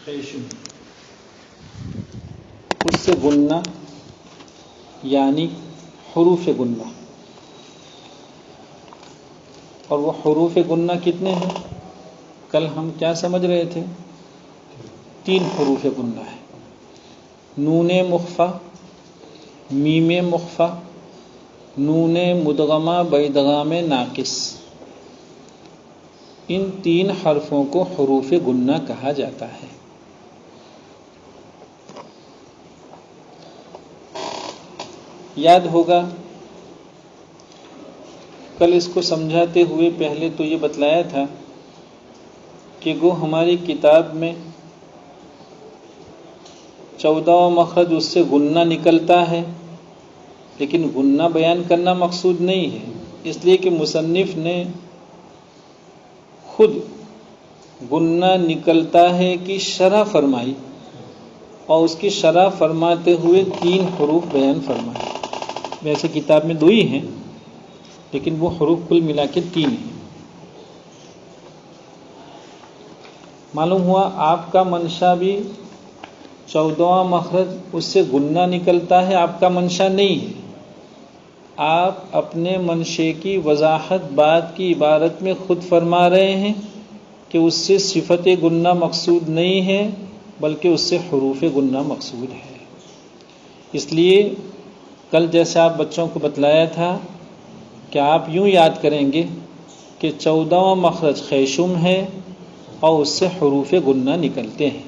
خیشم، اس سے گننا یعنی حروف گننا. اور وہ حروف گننا کتنے ہیں؟ کل ہم کیا سمجھ رہے تھے؟ 3 حروف گننا ہے. نون مخفا، میم مخفا، نون مدغمہ بادغام ناقص. ان 3 حرفوں کو حروف گننا کہا جاتا ہے. یاد ہوگا کل اس کو سمجھاتے ہوئے پہلے تو یہ بتلایا تھا کہ گو ہماری کتاب میں 14 مخرج اس سے گننا نکلتا ہے، لیکن گننا بیان کرنا مقصود نہیں ہے، اس لیے کہ مصنف نے خود گننا نکلتا ہے کہ شرح فرمائی، اور اس کی شرح فرماتے ہوئے 3 حروف بیان فرمائے. ویسے کتاب میں 2 ہی ہیں، لیکن وہ حروف کل ملا کے 3 ہیں. معلوم ہوا آپ کا منشا بھی 14واں مخرج اس سے گننا نکلتا ہے، آپ کا منشا نہیں ہے. آپ اپنے منشے کی وضاحت بات کی عبارت میں خود فرما رہے ہیں کہ اس سے صفت گننا مقصود نہیں ہے، بلکہ اس سے حروف گننا مقصود ہے. اس لیے کل جیسے آپ بچوں کو بتلایا تھا کہ آپ یوں یاد کریں گے کہ 14واں مخرج خیشم ہے اور اس سے حروف گننا نکلتے ہیں،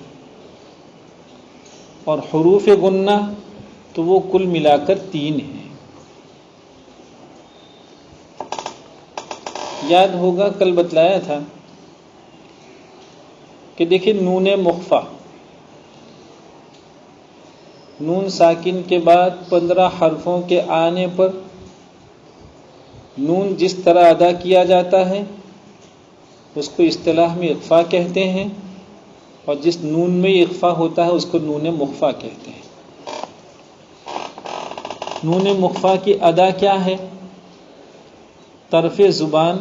اور حروف گننا تو وہ کل ملا کر 3 ہیں. یاد ہوگا کل بتلایا تھا کہ دیکھیں نون مخفا، نون ساکن کے بعد 15 حرفوں کے آنے پر نون جس طرح ادا کیا جاتا ہے اس کو اصطلاح میں اخفا کہتے ہیں، اور جس نون میں اخفا ہوتا ہے اس کو نون مخفا کہتے ہیں. نون مخفا کی ادا کیا ہے؟ طرف زبان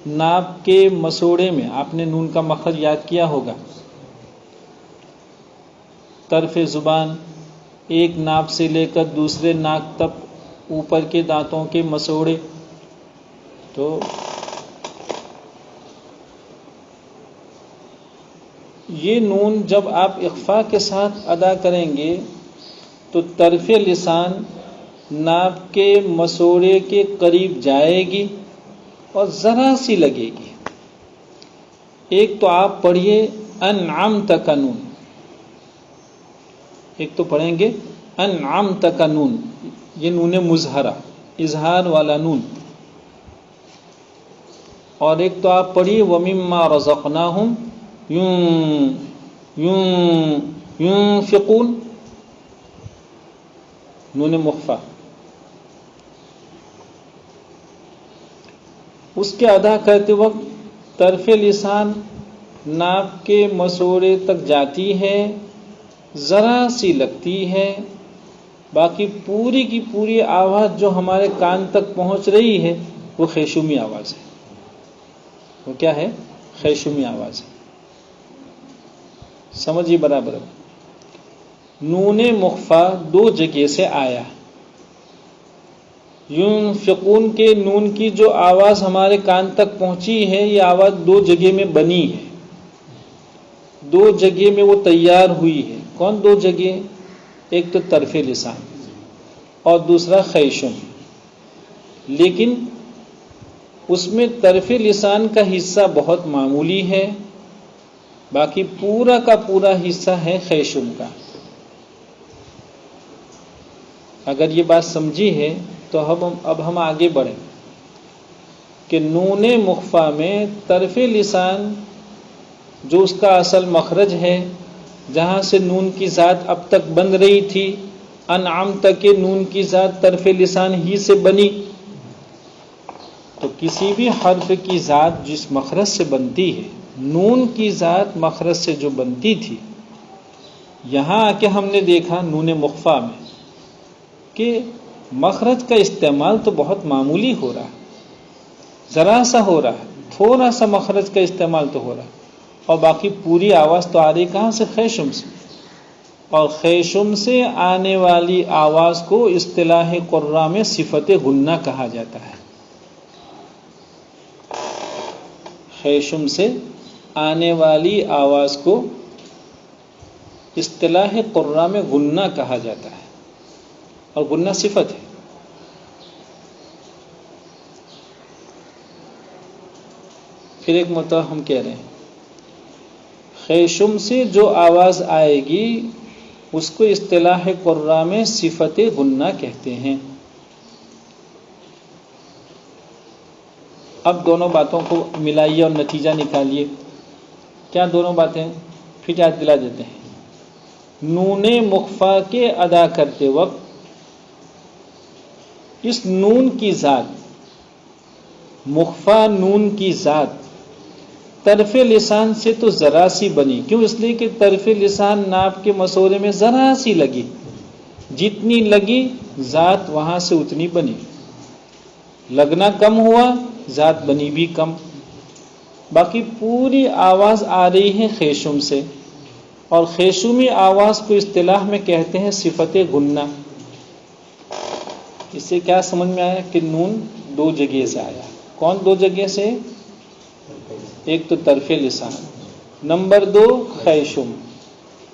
ناپ کے مسوڑے میں، آپ نے نون کا مخرج یاد کیا ہوگا، طرف زبان ایک ناک سے لے کر دوسرے ناک تک اوپر کے دانتوں کے مسوڑے. تو یہ نون جب آپ اخفا کے ساتھ ادا کریں گے تو طرف لسان ناک کے مسوڑے کے قریب جائے گی اور ذرا سی لگے گی. ایک تو آپ پڑھیے انعمت کا نون، ایک تو پڑھیں گے انعمت کا نون، یہ نون مظہرہ اظہار والا نون. اور ایک تو آپ پڑھیے وَمِمَّا رَزَقْنَاهُمْ يُنْفِقُونَ، نون مخفا. اس کے ادا کرتے وقت طرف لسان ناک کے مسوڑے تک جاتی ہے، ذرا سی لگتی ہے، باقی پوری کی پوری آواز جو ہمارے کان تک پہنچ رہی ہے وہ خیشومی آواز ہے. وہ کیا ہے؟ خیشومی آواز ہے. سمجھیے برابر. نون مخفا 2 جگہ سے آیا. ينفقون کے نون کی جو آواز ہمارے کان تک پہنچی ہے، یہ آواز 2 جگہ میں بنی ہے، 2 جگہ میں وہ تیار ہوئی ہے. کون 2 جگہ؟ ایک تو طرف لسان اور دوسرا خیشم. لیکن اس میں طرف لسان کا حصہ بہت معمولی ہے، باقی پورا کا پورا حصہ ہے خیشم کا. اگر یہ بات سمجھی ہے تو اب ہم آگے بڑھیں کہ نون مخفا میں طرف لسان جو اس کا اصل مخرج ہے، جہاں سے نون کی ذات اب تک بن رہی تھی، انعمت کے نون کی ذات طرف لسان ہی سے بنی. تو کسی بھی حرف کی ذات جس مخرج سے بنتی ہے، نون کی ذات مخرج سے جو بنتی تھی، یہاں آ کے ہم نے دیکھا نون مخفا میں کہ مخرج کا استعمال تو بہت معمولی ہو رہا ہے، ذرا سا ہو رہا ہے، تھوڑا سا مخرج کا استعمال تو ہو رہا ہے، اور باقی پوری آواز تو آ رہی کہاں سے؟ خیشم سے، اور خیشم سے آنے والی آواز کو اصطلاح قراء میں صفت غنہ کہا جاتا ہے۔ خیشم سے آنے والی آواز کو اصطلاح قراء میں غنہ کہا جاتا ہے، اور غنہ صفت ہے۔ پھر ایک مرتبہ ہم کہہ رہے ہیں خیشم سے جو آواز آئے گی اس کو اصطلاح قراء میں صفت غنہ کہتے ہیں۔ اب دونوں باتوں کو ملائیے اور نتیجہ نکالیے۔ کیا دونوں باتیں؟ پھر یاد دلا دیتے ہیں۔ نون مخفا کے ادا کرتے وقت اس نون کی ذات، مخفا نون کی ذات طرف لسان سے تو ذرا سی بنی، کیوں؟ اس لیے کہ طرف لسان ناپ کے مسورے میں ذرا سی لگی، جتنی لگی ذات وہاں سے اتنی بنی، لگنا کم ہوا ذات بنی بھی کم۔ باقی پوری آواز آ رہی ہے خیشم سے، اور خیشومی آواز کو اصطلاح میں کہتے ہیں صفت غنہ۔ اس سے کیا سمجھ میں آیا کہ نون دو جگہ سے آیا۔ کون دو جگہ سے؟ ایک تو طرف لسان، نمبر دو خیشم۔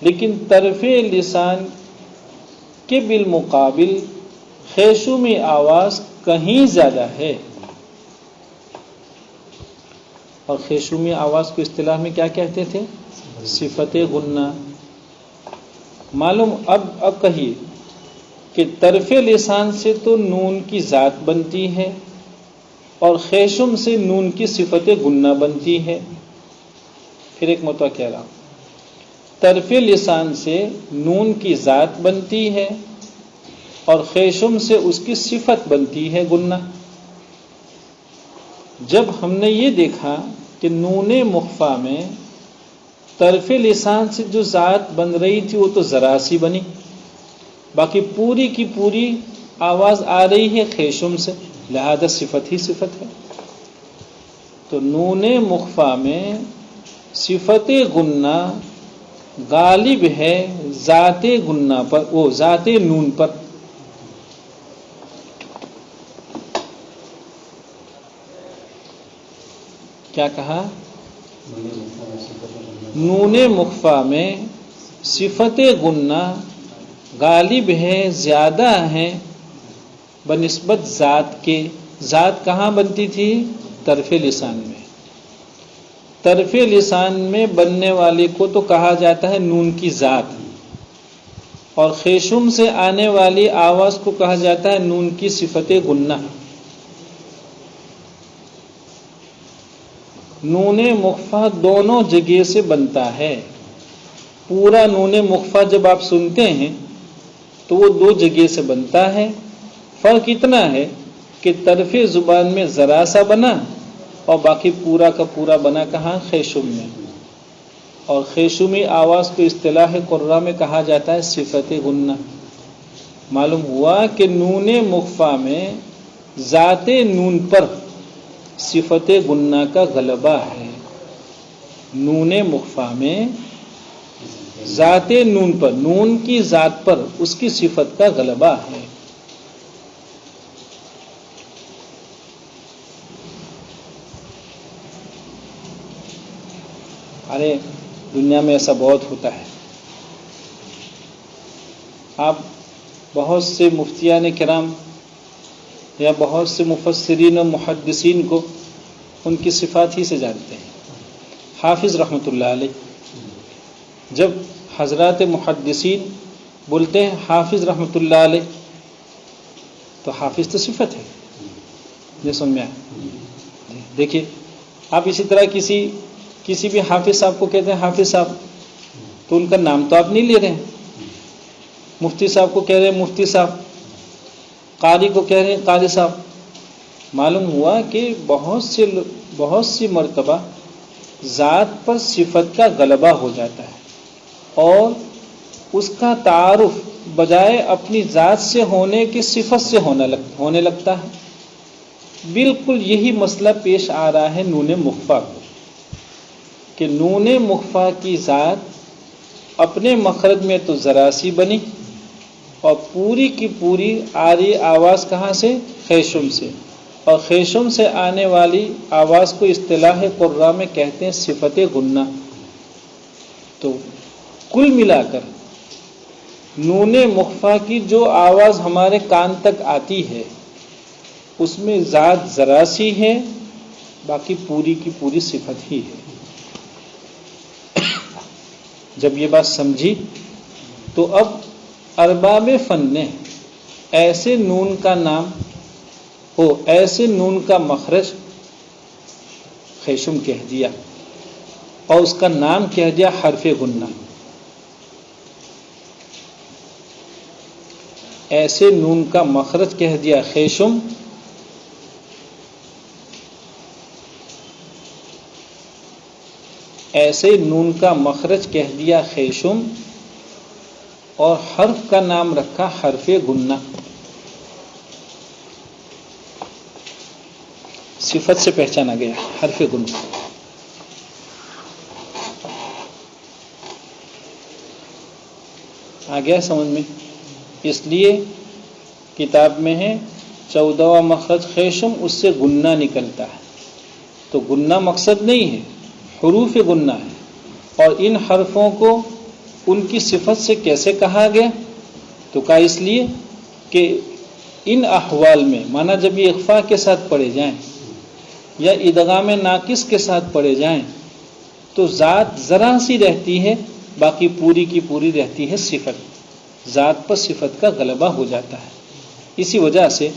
لیکن طرف لسان کے بالمقابل خیشومی آواز کہیں زیادہ ہے، اور خیشومی آواز کو اصطلاح میں کیا کہتے تھے؟ صفت غنہ۔ معلوم اب کہیے کہ طرف لسان سے تو نون کی ذات بنتی ہے اور خیشم سے نون کی صفت غنہ بنتی ہے۔ پھر ایک مرتبہ کہہ رہا ہوں، طرف لسان سے نون کی ذات بنتی ہے اور خیشم سے اس کی صفت بنتی ہے غنہ۔ جب ہم نے یہ دیکھا کہ نون مخفا میں طرف لسان سے جو ذات بن رہی تھی وہ تو ذرا سی بنی، باقی پوری کی پوری آواز آ رہی ہے خیشم سے، لہذا صفت ہی صفت ہے۔ تو نون مخفا میں صفت غنہ غالب ہے ذات غنہ پر، وہ ذات نون پر۔ کیا کہا؟ نون مخفا میں صفت غنہ غالب ہے، زیادہ ہے بنسبت ذات کے۔ ذات کہاں بنتی تھی؟ طرف لسان میں۔ طرف لسان میں بننے والے کو تو کہا جاتا ہے نون کی ذات، اور خیشم سے آنے والی آواز کو کہا جاتا ہے نون کی صفت غنہ۔ نون مخفا دونوں جگہ سے بنتا ہے۔ پورا نون مخفا جب آپ سنتے ہیں تو وہ دو جگہ سے بنتا ہے۔ فرق اتنا ہے کہ طرف زبان میں ذرا سا بنا اور باقی پورا کا پورا بنا کہاں؟ خیشم میں۔ اور خیشومی آواز کو اصطلاح قراء میں کہا جاتا ہے صفت غنہ۔ معلوم ہوا کہ نون مخفا میں ذات نون پر صفت غنہ کا غلبہ ہے۔ نون مخفا میں ذات نون پر، نون کی ذات پر اس کی صفت کا غلبہ ہے۔ ارے دنیا میں ایسا بہت ہوتا ہے۔ آپ بہت سے مفتیان کرام یا بہت سے مفسرین و محدثین کو ان کی صفات ہی سے جانتے ہیں۔ حافظ رحمۃ اللہ علیہ، جب حضرات محدثین بولتے ہیں حافظ رحمۃ اللہ علیہ تو حافظ تو صفت ہے، یہ سن میں آیا۔ دیکھیے آپ اسی طرح کسی بھی حافظ صاحب کو کہتے ہیں حافظ صاحب، تو ان کا نام تو آپ نہیں لے رہے ہیں۔ مفتی صاحب کو کہہ رہے ہیں مفتی صاحب، قاری کو کہہ رہے ہیں قاری صاحب۔ معلوم ہوا کہ بہت سی مرتبہ ذات پر صفت کا غلبہ ہو جاتا ہے اور اس کا تعارف بجائے اپنی ذات سے ہونے کی صفت سے ہونے لگتا ہے۔ بالکل یہی مسئلہ پیش آ رہا ہے نون مخفا کو، کہ نون مخفا کی ذات اپنے مخرج میں تو ذرا سی بنی اور پوری کی پوری آ رہی آواز کہاں سے؟ خیشم سے، اور خیشم سے آنے والی آواز کو اصطلاح قراء میں کہتے ہیں صفت غنہ۔ تو کل ملا کر نون مخفا کی جو آواز ہمارے کان تک آتی ہے اس میں ذات ذرا سی ہے، باقی پوری کی پوری صفت ہی ہے۔ جب یہ بات سمجھی تو اب ارباب فن نے ایسے نون کا نام ایسے نون کا مخرج خیشم کہہ دیا اور اس کا نام کہہ دیا حرف غنہ۔ ایسے نون کا مخرج کہہ دیا خیشم، ایسے نون کا مخرج کہہ دیا خیشم اور حرف کا نام رکھا حرف غنہ۔ صفت سے پہچانا گیا حرف غنہ۔ آ گیا سمجھ میں؟ اس لیے کتاب میں ہے 14واں مخرج خیشم، اس سے غنہ نکلتا ہے۔ تو غنہ مقصد نہیں ہے، حروف غنہ ہے۔ اور ان حرفوں کو ان کی صفت سے کیسے کہا گیا؟ تو کہا اس لیے کہ ان احوال میں، مانا جب یہ اخفاء کے ساتھ پڑھے جائیں یا ادغام ناقص کے ساتھ پڑھے جائیں تو ذات ذرا سی رہتی ہے، باقی پوری کی پوری رہتی ہے صفت۔ ذات پر صفت کا غلبہ ہو جاتا ہے، اسی وجہ سے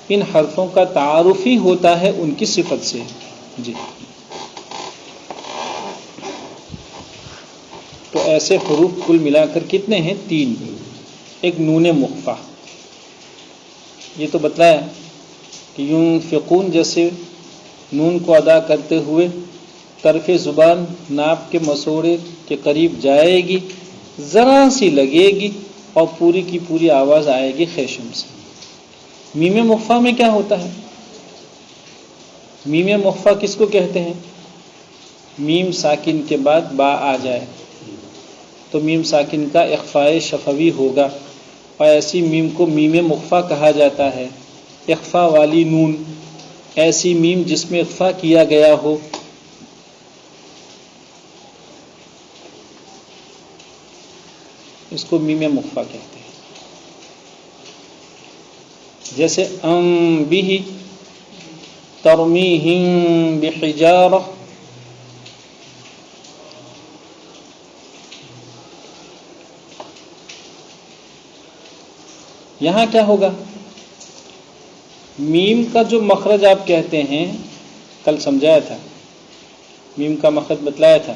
ان حرفوں کا تعارف ہی ہوتا ہے ان کی صفت سے۔ جی، تو ایسے حروف کل ملا کر کتنے ہیں؟ 3۔ ایک نون مخفا، یہ تو بتلایا کہ ينفقون جیسے نون کو ادا کرتے ہوئے طرف زبان ناپ کے مسوڑے کے قریب جائے گی، ذرا سی لگے گی اور پوری کی پوری آواز آئے گی خیشم سے۔ میم مخفا میں کیا ہوتا ہے؟ میم مخفا کس کو کہتے ہیں؟ میم ساکن کے بعد با آ جائے تو میم ساکن کا اخفاء شفوی ہوگا، اور ایسی میم کو میم مخفا کہا جاتا ہے۔ اخفاء والی نون، ایسی میم جس میں اخفاء کیا گیا ہو، اس کو میم مخفا کہتے ہیں۔ جیسے بھی ترمیہم بحجارہ، یہاں کیا ہوگا؟ میم کا جو مخرج آپ کہتے ہیں، کل سمجھایا تھا، میم کا مخرج بتلایا تھا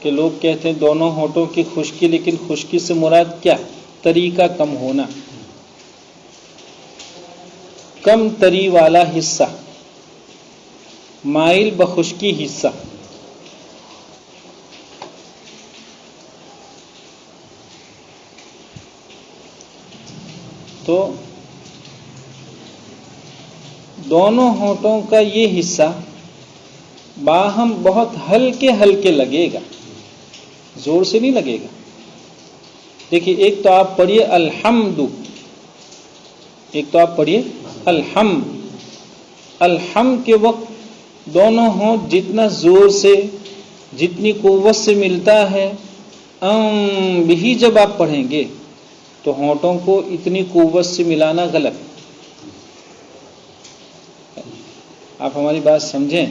کہ لوگ کہتے ہیں دونوں ہونٹوں کی خشکی، لیکن خشکی سے مراد کیا؟ تری کا کم ہونا، کم تری والا حصہ، مائل بخشکی حصہ۔ تو دونوں ہونٹوں کا یہ حصہ باہم بہت ہلکے ہلکے لگے گا، زور سے نہیں لگے گا۔ دیکھیے، ایک تو آپ پڑھیے الحمد، ایک تو آپ پڑھیے الحمد کے وقت دونوں ہونٹ جتنا زور سے، جتنی قوت سے ملتا ہے، بھی جب آپ پڑھیں گے تو ہونٹوں کو اتنی قوت سے ملانا غلط۔ آپ ہماری بات سمجھیں،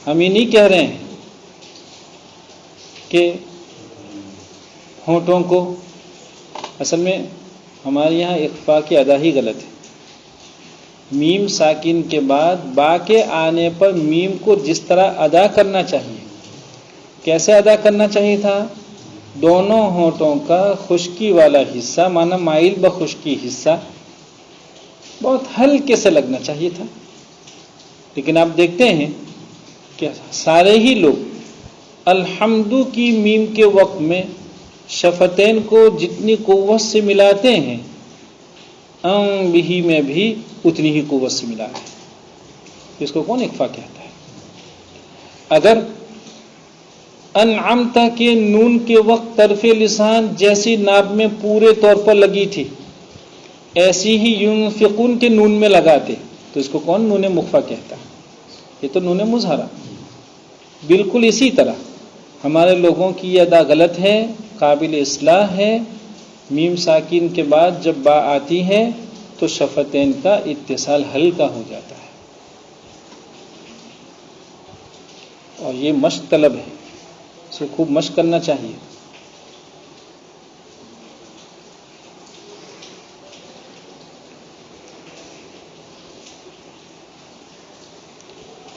ہم یہ نہیں کہہ رہے ہیں کہ ہونٹوں کو، اصل میں ہمارے یہاں اخفاء کی ادا ہی غلط ہے۔ میم ساکن کے بعد با کے آنے پر میم کو جس طرح ادا کرنا چاہیے، کیسے ادا کرنا چاہیے تھا؟ دونوں ہونٹوں کا خشکی والا حصہ، مانا مائل بخشکی حصہ، بہت ہلکے سے لگنا چاہیے تھا۔ لیکن آپ دیکھتے ہیں کہ سارے ہی لوگ الحمد کی میم کے وقت میں شفتین کو جتنی قوت سے ملاتے ہیں، بھی میں بھی اتنی ہی قوت سے ملاتے ہیں۔ اس کو کون اخفاء کہتا ہے؟ اگر انعمت کے نون کے وقت طرف لسان جیسی ناب میں پورے طور پر لگی تھی ایسی ہی ينفقون کے نون میں لگاتے، تو اس کو کون نون مخفا کہتا ہے؟ یہ تو نون مظہرہ. بالکل اسی طرح ہمارے لوگوں کی یہ ادا غلط ہے، قابل اصلاح ہے. میم ساکن کے بعد جب با آتی ہے تو شفتین کا اتصال ہلکا ہو جاتا ہے، اور یہ مشق طلب ہے، اسے خوب مشق کرنا چاہیے.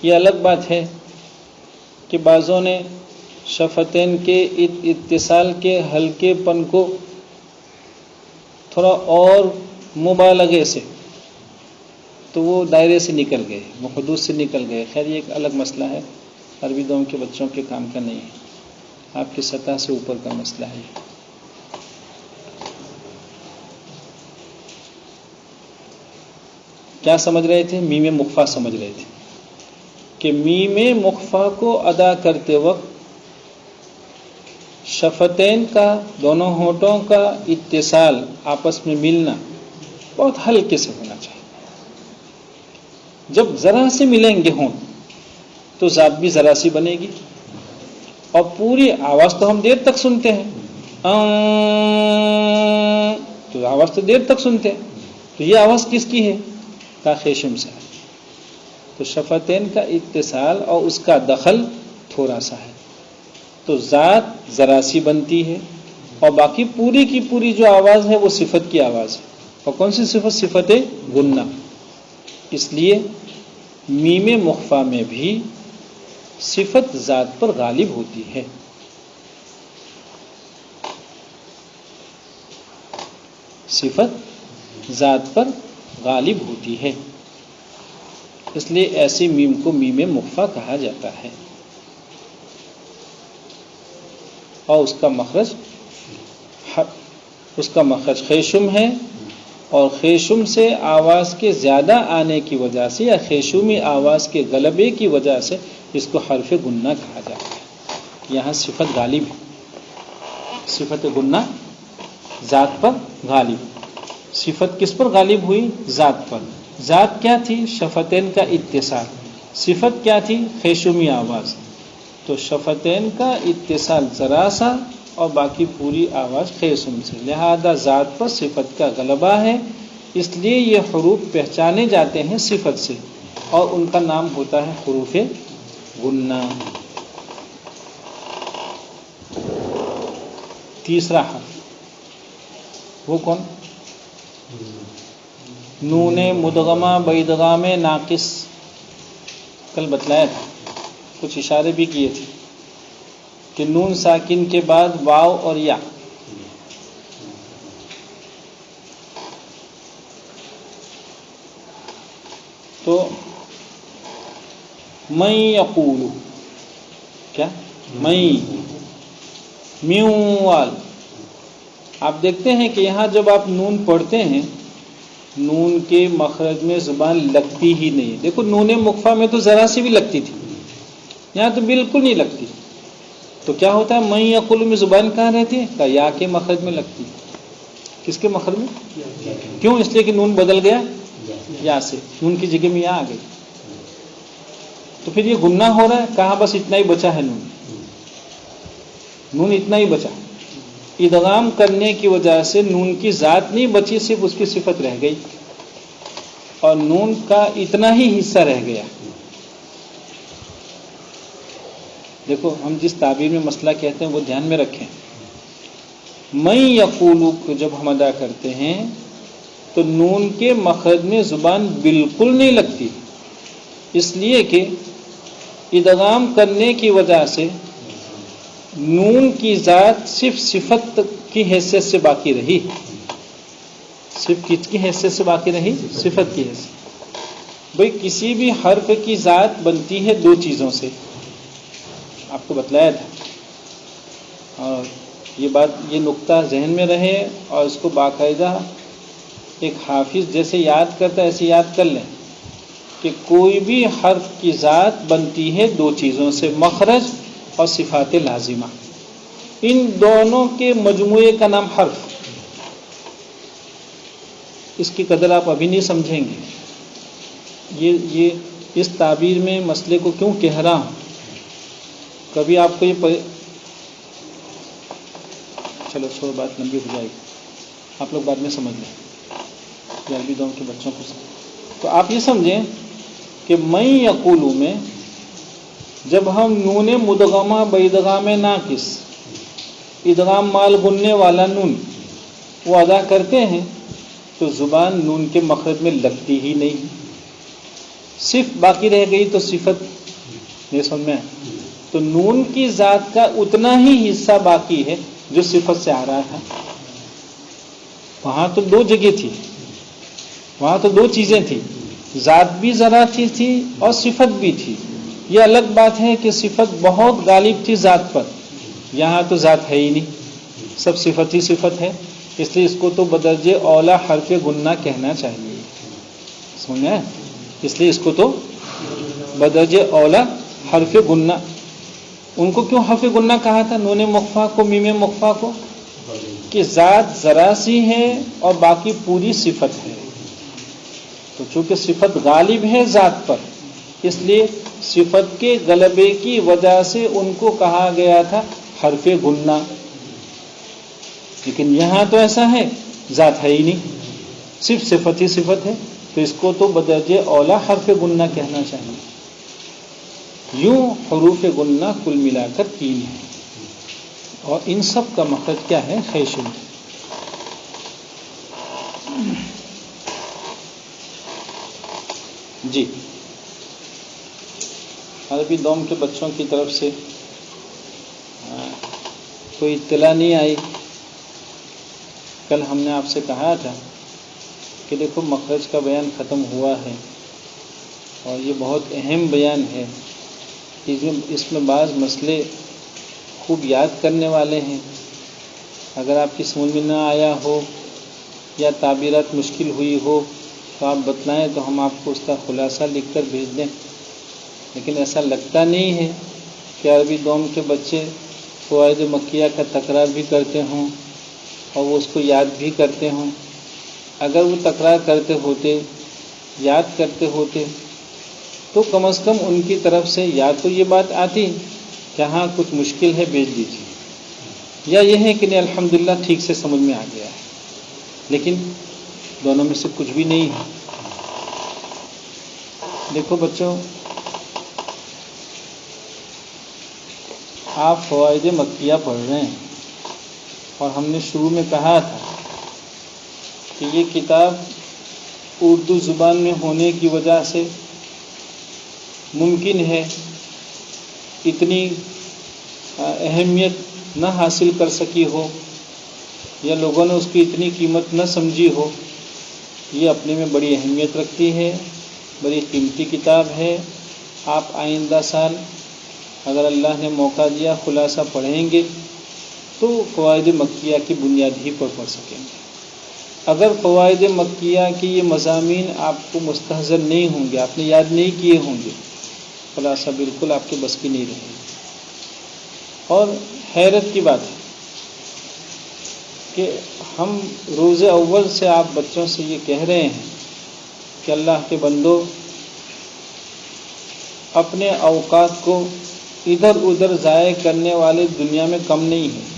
یہ الگ بات ہے کہ بعضوں نے شفتین کے اتصال کے ہلکے پن کو تھوڑا اور مبالغے سے، تو وہ دائرے سے نکل گئے، وہ حدود سے نکل گئے. خیر یہ ایک الگ مسئلہ ہے، عربی دوم کے بچوں کے کام کا نہیں ہے، آپ کی سطح سے اوپر کا مسئلہ ہے. کیا سمجھ رہے تھے؟ میم مخفا سمجھ رہے تھے کہ میم مخفا کو ادا کرتے وقت شفتین کا، دونوں ہونٹوں کا اتصال، آپس میں ملنا بہت ہلکے سے ہونا چاہیے. جب ذرا سے ملیں گے ہونٹ تو ذات بھی ذرا سی بنے گی، اور پوری آواز تو ہم دیر تک سنتے ہیں، تو آواز تو دیر تک سنتے ہیں. تو یہ آواز کس کی ہے؟ کا خیشم سے ہے. تو شفتین کا اتصال اور اس کا دخل تھوڑا سا ہے، تو ذات ذرا سی بنتی ہے، اور باقی پوری کی پوری جو آواز ہے وہ صفت کی آواز ہے. اور کون سی صفت؟ صفت غنہ. اس لیے میم مخفا میں بھی صفت ذات پر غالب ہوتی ہے. صفت ذات پر غالب ہوتی ہے، اس لیے ایسی میم کو میم مخفا کہا جاتا ہے. اور اس کا مخرج خیشم ہے، اور خیشم سے آواز کے زیادہ آنے کی وجہ سے یا خیشومی آواز کے غلبے کی وجہ سے اس کو حرف غنہ کہا جاتا ہے. یہاں صفت غالب ہے، صفت غنہ ذات پر غالب. صفت کس پر غالب ہوئی؟ ذات پر. ذات کیا تھی؟ شفتین کا اتصال. صفت کیا تھی؟ خیشومی آواز. تو شفتین کا اتصال ذرا سا اور باقی پوری آواز خیشم سے، لہذا ذات پر صفت کا غلبہ ہے. اس لیے یہ حروف پہچانے جاتے ہیں صفت سے، اور ان کا نام ہوتا ہے حروف غنہ. تیسرا حرف وہ کون؟ نون مدغمہ بادغام ناقص. کل بتلایا تھا، کچھ اشارے بھی کیے تھے کہ نون ساکن کے بعد واو اور یا، تو میں یقول، کیا میں میوال. آپ دیکھتے ہیں کہ یہاں جب آپ نون پڑھتے ہیں، نون کے مخرج میں زبان لگتی ہی نہیں. دیکھو نون مخفا میں تو ذرا سی بھی لگتی تھی، یہاں تو بالکل نہیں لگتی. تو کیا ہوتا ہے؟ میں یقول میں زبان کہاں رہتی ہے؟ یا کے مخرج میں لگتی. کس کے مخرج میں؟ کیوں؟ اس لیے کہ نون بدل گیا یا سے، نون کی جگہ میں یا آ گئی. تو پھر یہ غنہ ہو رہا ہے کہاں؟ بس اتنا ہی بچا ہے، نون اتنا ہی بچا. ادغام کرنے کی وجہ سے نون کی ذات نہیں بچی، صرف اس کی صفت رہ گئی، اور نون کا اتنا ہی حصہ رہ گیا. دیکھو ہم جس تعبیر میں مسئلہ کہتے ہیں وہ دھیان میں رکھیں. میں یقولو کو جب ہم ادا کرتے ہیں تو نون کے مخرج میں زبان بالکل نہیں لگتی، اس لیے کہ ادغام کرنے کی وجہ سے نون کی ذات صرف صفت کی حیثیت سے باقی رہی. صرف کس کی حیثیت سے باقی رہی؟ صفت کی حیثیت. بھئی کسی بھی حرف کی ذات بنتی ہے دو چیزوں سے، آپ کو بتلایا تھا، اور یہ بات، یہ نقطہ ذہن میں رہے، اور اس کو باقاعدہ ایک حافظ جیسے یاد کرتا ہے ایسے یاد کر لیں کہ کوئی بھی حرف کی ذات بنتی ہے دو چیزوں سے، مخرج اور صفات لازمہ، ان دونوں کے مجموعے کا نام حرف۔ اس کی قدر آپ ابھی نہیں سمجھیں گے، یہ اس تعبیر میں مسئلے کو کیوں کہہ رہا ہوں، کبھی آپ کو یہ چلو چھوڑو، بات لمبی ہو جائے گی، آپ لوگ بعد میں سمجھ لیں، عربی دوم کے بچوں کو تو آپ یہ سمجھیں کہ میں یقولو میں جب ہم نون مدغمہ بادغام ناقص ادغام مال غننے والا نون وہ ادا کرتے ہیں تو زبان نون کے مخرج میں لگتی ہی نہیں، صرف باقی رہ گئی تو صفت نہیں سمجھ میں، تو نون کی ذات کا اتنا ہی حصہ باقی ہے جو صفت سے آ رہا تھا۔ وہاں تو دو جگہ تھی، وہاں تو دو چیزیں تھیں، ذات بھی ذرا تھی اور صفت بھی تھی۔ یہ الگ بات ہے کہ صفت بہت غالب تھی ذات پر، یہاں تو ذات ہے ہی نہیں، سب صفت ہی صفت ہے، اس لیے اس کو تو بدرجہ اولا حرف گنہ کہنا چاہیے، سمجھا؟ اس لیے اس کو تو بدرجہ اولا حرف گنہ۔ ان کو کیوں حرف گنہ کہا تھا، نون مخفا کو میم مخفا کو، کہ ذات ذرا سی ہے اور باقی پوری صفت ہے، تو چونکہ صفت غالب ہے ذات پر اس لیے صفت کے غلبے کی وجہ سے ان کو کہا گیا تھا حرف گنہ، لیکن یہاں تو ایسا ہے ذات ہے ہی نہیں، صرف صفت ہی صفت ہے، تو اس کو تو بدرجہ اولا حرف گنہ کہنا چاہیے۔ یوں حروف گنہ کل ملا کر 3 ہیں اور ان سب کا مخرج کیا ہے، خیشوم۔ جی عربی دوم کے بچوں کی طرف سے کوئی اطلاع نہیں آئی؟ کل ہم نے آپ سے کہا تھا کہ دیکھو مخرج کا بیان ختم ہوا ہے اور یہ بہت اہم بیان ہے، اس میں بعض مسئلے خوب یاد کرنے والے ہیں، اگر آپ کی سمجھ میں نہ آیا ہو یا تعبیرات مشکل ہوئی ہو تو آپ بتلائیں تو ہم آپ کو اس کا خلاصہ لکھ کر بھیج دیں، لیکن ایسا لگتا نہیں ہے کہ عربی دوم کے بچے فوائد مکیہ کا تکرار بھی کرتے ہوں اور وہ اس کو یاد بھی کرتے ہوں۔ اگر وہ تکرار کرتے ہوتے، یاد کرتے ہوتے تو کم از کم ان کی طرف سے یا تو یہ بات آتی کہ ہاں کچھ مشکل ہے بھیج دیجیے، یا یہ ہے کہ نہیں الحمدللہ ٹھیک سے سمجھ میں آ گیا ہے، لیکن دونوں میں سے کچھ بھی نہیں ہے۔ دیکھو بچوں، آپ فوائد مکیہ پڑھ رہے ہیں اور ہم نے شروع میں کہا تھا کہ یہ کتاب اردو زبان میں ہونے کی وجہ سے ممکن ہے اتنی اہمیت نہ حاصل کر سکی ہو یا لوگوں نے اس کی اتنی قیمت نہ سمجھی ہو، یہ اپنے میں بڑی اہمیت رکھتی ہے، بڑی قیمتی کتاب ہے۔ آپ آئندہ سال اگر اللہ نے موقع دیا خلاصہ پڑھیں گے تو فوائد مکیہ کی بنیاد ہی پر پڑھ سکیں گے۔ اگر فوائد مکیہ کی یہ مضامین آپ کو مستحضر نہیں ہوں گے، آپ نے یاد نہیں کیے ہوں گے، خلاصہ بالکل آپ کے بس کی نہیں رہے گی۔ اور حیرت کی بات ہے کہ ہم روز اول سے آپ بچوں سے یہ کہہ رہے ہیں کہ اللہ کے بندو اپنے اوقات کو ادھر ادھر ضائع کرنے والے دنیا میں کم نہیں ہیں۔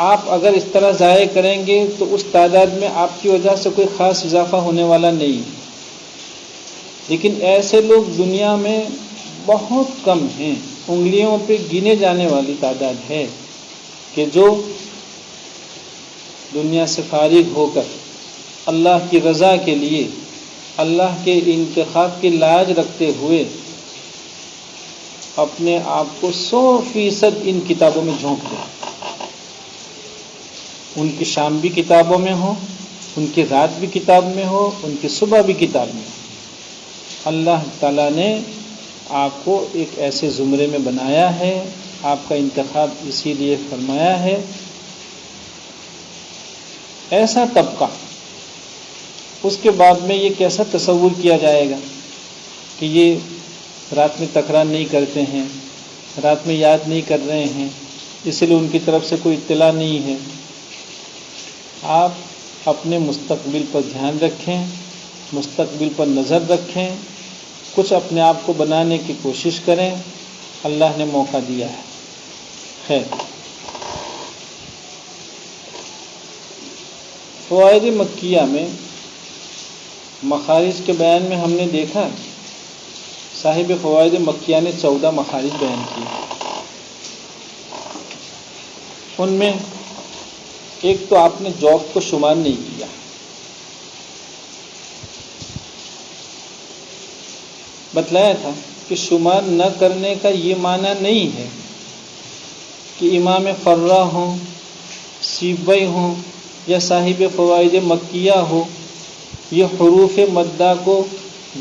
آپ اگر اس طرح ضائع کریں گے تو اس تعداد میں آپ کی وجہ سے کوئی خاص اضافہ ہونے والا نہیں، لیکن ایسے لوگ دنیا میں بہت کم ہیں، انگلیوں پہ گنے جانے والی تعداد ہے کہ جو دنیا سے فارغ ہو کر اللہ کی رضا کے لیے اللہ کے انتخاب کی لاج رکھتے ہوئے اپنے آپ کو 100% ان کتابوں میں جھونک دیں۔ ان کی شام بھی کتابوں میں ہو، ان کی رات بھی کتاب میں ہو، ان کی صبح بھی کتاب میں ہو۔ اللہ تعالیٰ نے آپ کو ایک ایسے زمرے میں بنایا ہے، آپ کا انتخاب اسی لیے فرمایا ہے۔ ایسا طبقہ، اس کے بعد میں یہ کیسا تصور کیا جائے گا کہ یہ رات میں تکرار نہیں کرتے ہیں، رات میں یاد نہیں کر رہے ہیں، اس لیے ان کی طرف سے کوئی اطلاع نہیں ہے۔ آپ اپنے مستقبل پر دھیان رکھیں، مستقبل پر نظر رکھیں، کچھ اپنے آپ کو بنانے کی کوشش کریں، اللہ نے موقع دیا ہے۔ خیر، فوائد مکیہ میں مخارج کے بیان میں ہم نے دیکھا صاحب فوائد مکیہ نے 14 مخارج بیان کیے۔ ان میں ایک تو آپ نے جوف کو شمار نہیں کیا، بتلایا تھا کہ شمار نہ کرنے کا یہ معنی نہیں ہے کہ امام فرا ہوں، سیبوی ہوں یا صاحب فوائد مکیہ ہو، یہ حروف مدہ کو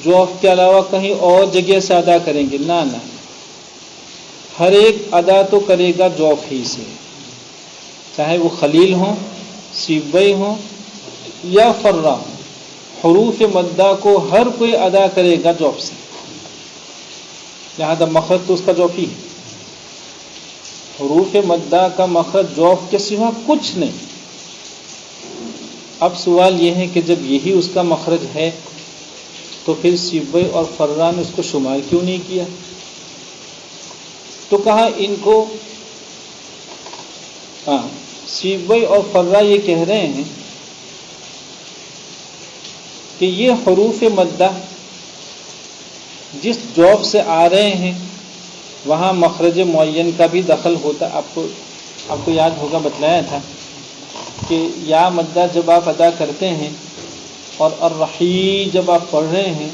جوف کے علاوہ کہیں اور جگہ سے ادا کریں گے، نہ ہر ایک ادا تو کرے گا جوف ہی سے، چاہے وہ خلیل ہوں، سیبوی ہوں یا فرا ہوں، حروف مدہ کو ہر کوئی ادا کرے گا جوف سے، لہذا مخرج تو اس کا جوف ہی ہے۔ حروف مدہ کا مخرج جوف کے سوا کچھ نہیں۔ اب سوال یہ ہے کہ جب یہی اس کا مخرج ہے تو پھر سیبوی اور فرا نے اس کو شمار کیوں نہیں کیا؟ تو کہا ان کو سیبوی اور فرا یہ کہہ رہے ہیں کہ یہ حروف مدہ جس جوف سے آ رہے ہیں وہاں مخرج معین کا بھی دخل ہوتا۔ آپ کو یاد ہوگا بتلایا تھا کہ یا مدہ جب آپ ادا کرتے ہیں اور الرحی جب آپ پڑھ رہے ہیں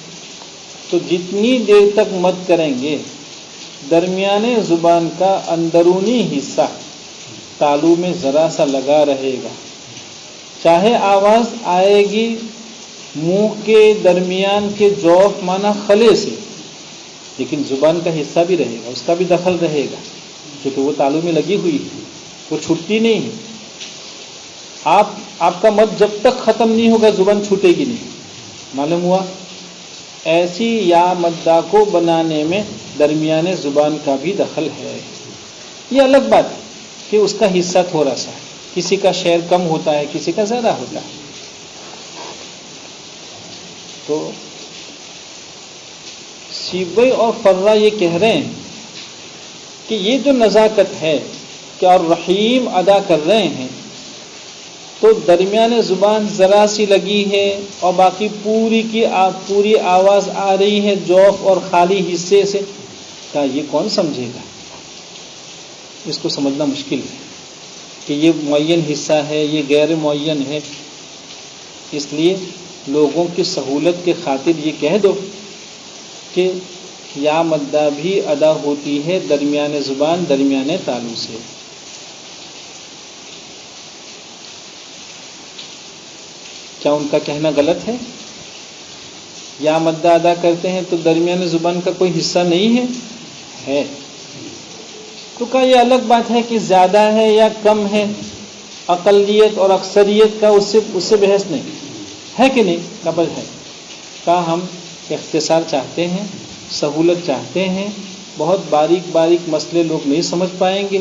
تو جتنی دیر تک مد کریں گے درمیانے زبان کا اندرونی حصہ تالو میں ذرا سا لگا رہے گا، چاہے آواز آئے گی منہ کے درمیان کے جوف مانا خلے سے، لیکن زبان کا حصہ بھی رہے گا، اس کا بھی دخل رہے گا، کیونکہ وہ تالو میں لگی ہوئی ہے، وہ چھٹتی نہیں ہے۔ آپ کا مد جب تک ختم نہیں ہوگا زبان چھوٹے گی نہیں، معلوم ہوا؟ ایسی یا مدہ کو بنانے میں درمیانے زبان کا بھی دخل ہے۔ یہ الگ بات ہے کہ اس کا حصہ تھوڑا سا ہے، کسی کا شعر کم ہوتا ہے، کسی کا زیادہ ہوتا ہے۔ تو سیبوی اور فرا یہ کہہ رہے ہیں کہ یہ جو نزاکت ہے کہ اور رحیم ادا کر رہے ہیں تو درمیان زبان ذرا سی لگی ہے اور باقی پوری آواز آ رہی ہے جوف اور خالی حصے سے، کیا یہ کون سمجھے گا؟ اس کو سمجھنا مشکل ہے کہ یہ معین حصہ ہے، یہ غیر معین ہے۔ اس لیے لوگوں کی سہولت کے خاطر یہ کہہ دو کہ یا مدہ بھی ادا ہوتی ہے درمیان زبان درمیان تالو سے۔ کیا ان کا کہنا غلط ہے؟ یا مدہ ادا کرتے ہیں تو درمیان زبان کا کوئی حصہ نہیں ہے؟ تو کیا یہ الگ بات ہے کہ زیادہ ہے یا کم ہے، اقلیت اور اکثریت کا اس سے بحث نہیں ہے کہ نہیں؟ قبل ہے۔ کیا ہم اختصار چاہتے ہیں، سہولت چاہتے ہیں، بہت باریک مسئلے لوگ نہیں سمجھ پائیں گے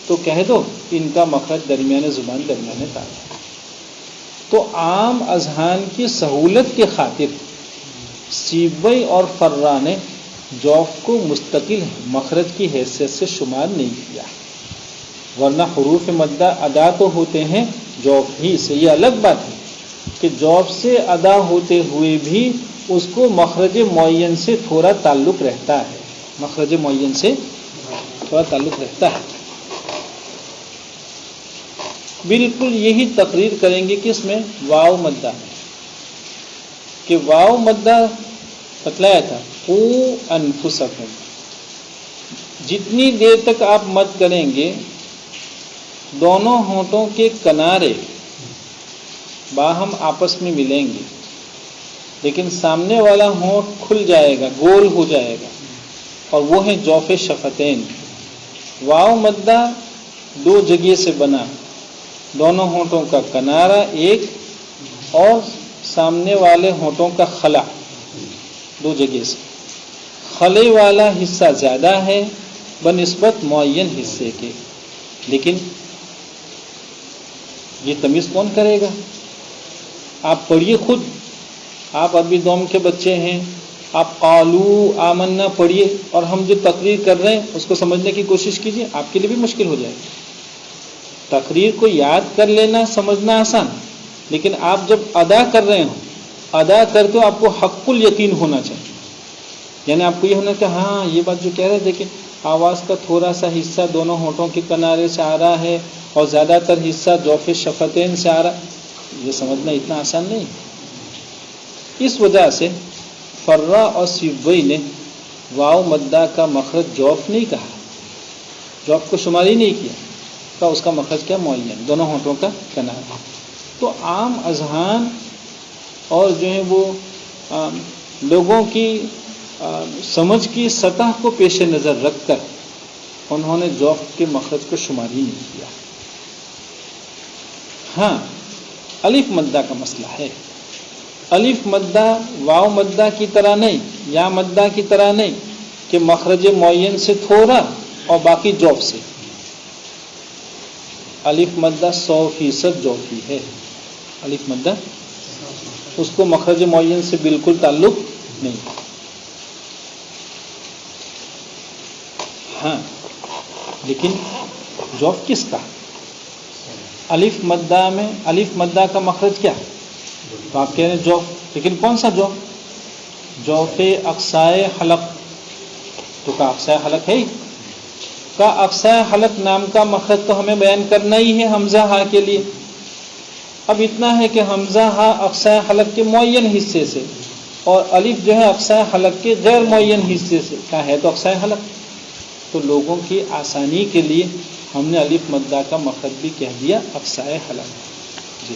تو کہہ دو ان کا مخرج درمیان زبان درمیان تالو۔ تو عام اذہان کی سہولت کے خاطر سیبوی اور فرا نے جوف کو مستقل مخرج کی حیثیت سے شمار نہیں کیا، ورنہ حروف مدہ ادا تو ہوتے ہیں جوف ہی سے۔ یہ الگ بات ہے کہ جوف سے ادا ہوتے ہوئے بھی اس کو مخرج معین سے تھوڑا تعلق رہتا ہے، مخرج معین سے تھوڑا تعلق رہتا ہے۔ بالکل یہی تقریر کریں گے کہ اس میں واو مدہ ہے، کہ واو مدہ بتلایا تھا قو انفسکم، جتنی دیر تک آپ مد کریں گے دونوں ہونٹوں کے کنارے باہم آپس میں ملیں گے، لیکن سامنے والا ہونٹ کھل جائے گا، گول ہو جائے گا، اور وہ ہیں جوف شفتین۔ واو مدہ دو جگہ سے بنا، دونوں ہونٹوں کا کنارہ ایک اور سامنے والے ہونٹوں کا خلا، دو جگہ سے۔ خلے والا حصہ زیادہ ہے بنسبت معین حصے کے، لیکن یہ تمیز کون کرے گا؟ آپ پڑھیے خود، آپ عربی دوم کے بچے ہیں، آپ قالو آمنا پڑھیے اور ہم جو تقریر کر رہے ہیں اس کو سمجھنے کی کوشش کیجیے، آپ کے لیے بھی مشکل ہو جائے گی۔ تقریر کو یاد کر لینا سمجھنا آسان، لیکن آپ جب ادا کر رہے ہوں، ادا کرتے ہو آپ کو حق الیقین ہونا چاہیے، یعنی آپ کو یہ ہونا کہ ہاں یہ بات جو کہہ رہے ہیں، دیکھیں آواز کا تھوڑا سا حصہ دونوں ہونٹوں کے کنارے سے آ رہا ہے اور زیادہ تر حصہ جوف شفتین سے آ رہا ہے، یہ سمجھنا اتنا آسان نہیں۔ اس وجہ سے فرا اور سیبوئی نے واو مدہ کا مخرج جوف نہیں کہا، جوف کو شمار ہی نہیں کیا، کہ اس کا مخرج کیا؟ معین، دونوں ہونٹوں کا کنارہ۔ تو عام اذہان اور جو ہے وہ لوگوں کی سمجھ کی سطح کو پیش نظر رکھ کر انہوں نے جوف کے مخرج کو شمار ہی نہیں کیا۔ ہاں الف مدہ کا مسئلہ ہے، الف مدہ واو مدہ کی طرح نہیں، یا مدہ کی طرح نہیں کہ مخرج معین سے تھوڑا اور باقی جوف سے۔ الف مدہ 100% جوفی ہے، الف مدہ اس کو مخرج معین سے بالکل تعلق نہیں۔ ہاں لیکن جوف کس کا؟ الف مدہ میں الف مدہ کا مخرج کیا؟ تو آپ کہہ رہے ہیں جوف، لیکن کون سا جوف؟ جوف اقصائے حلق، تو کا اقصائے حلق ہے ہی، کا اقصائے حلق نام کا مخرج تو ہمیں بیان کرنا ہی ہے حمزہ ہا کے لیے۔ اب اتنا ہے کہ حمزہ ہا اقصائے حلق کے معین حصے سے اور الف جو ہے اقصائے حلق کے غیر معین حصے سے، کیا ہے تو اقصائے حلق، تو لوگوں کی آسانی کے لیے ہم نے الف مدہ کا مخرج بھی کہہ دیا اقصائے حلق۔ جی